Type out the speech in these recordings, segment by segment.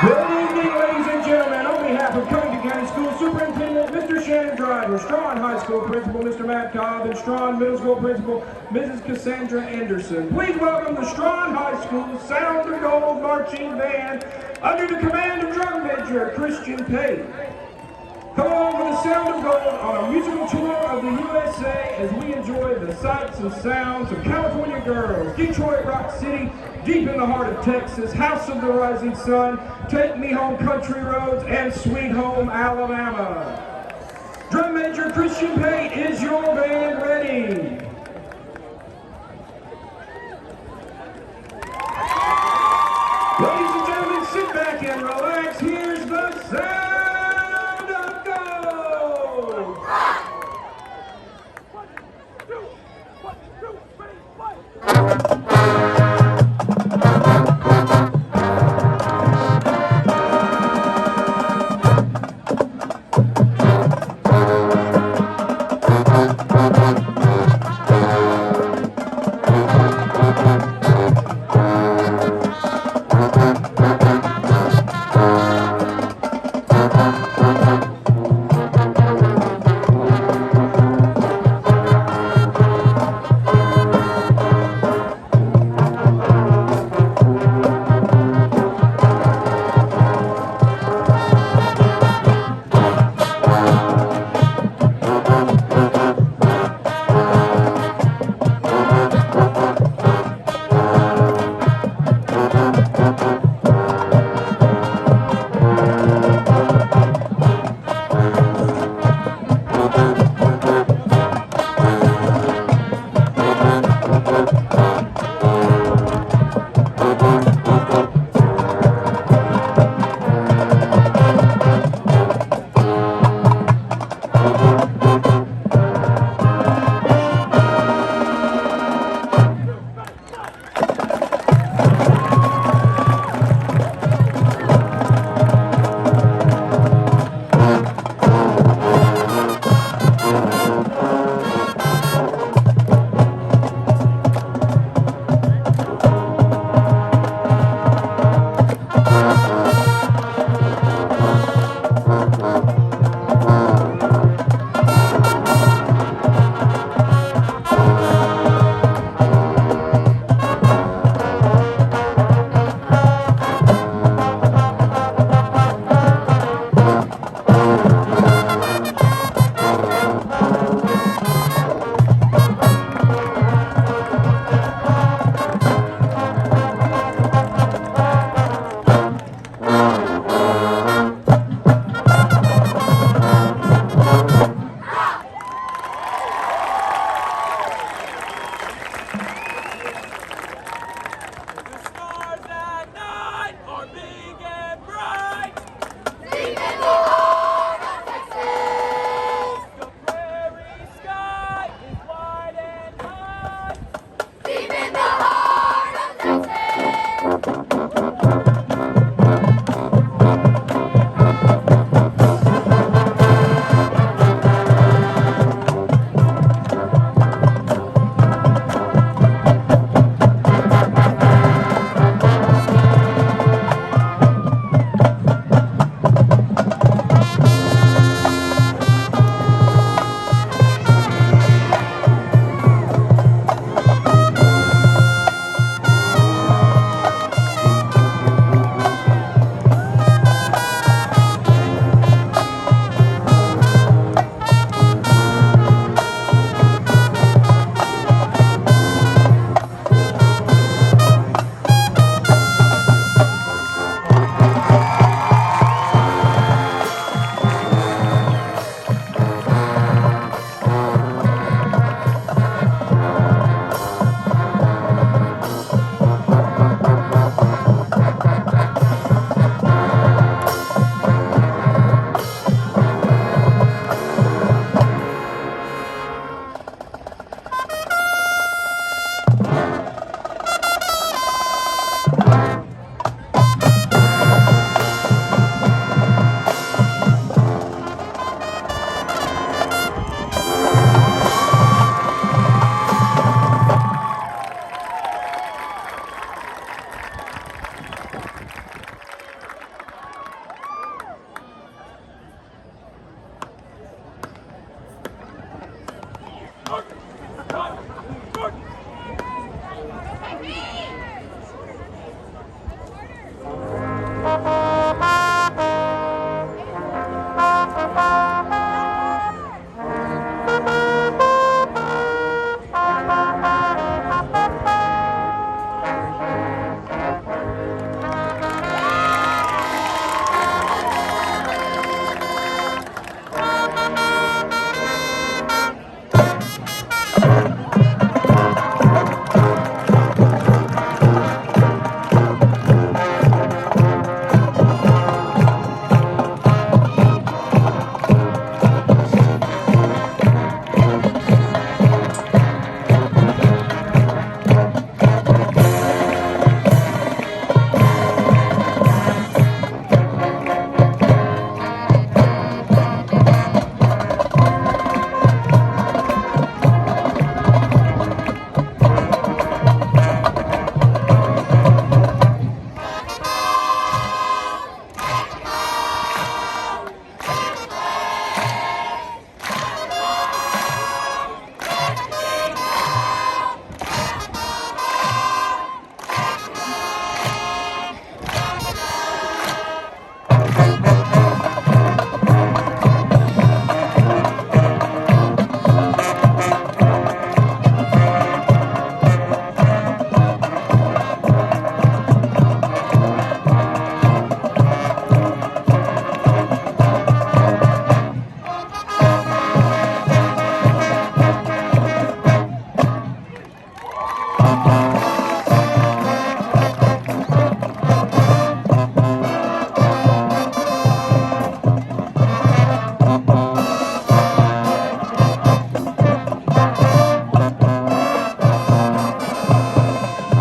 Good evening, ladies and gentlemen. On behalf of Covington County School Superintendent, Mr. Shannon Driver, Straughn High School Principal, Mr. Matt Cobb, and Straughn Middle School Principal, Mrs. Cassandra Anderson. Please welcome the Straughn High School Sound of Gold Marching Band under the command of Drum Major Christian Pate. Come along for the Sound of Gold on a musical tour of the USA as we enjoy the sights and sounds of California girls, Detroit Rock City, deep in the heart of Texas, House of the Rising Sun, Take Me Home Country Roads, and Sweet Home Alabama. Drum Major Christian Pate, is your band ready? Ladies and gentlemen, sit back and relax. Here's the Sound of Gold! 1, 2, 1, 2, 3, 4.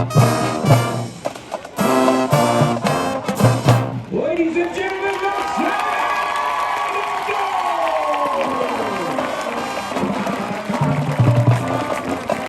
Bye.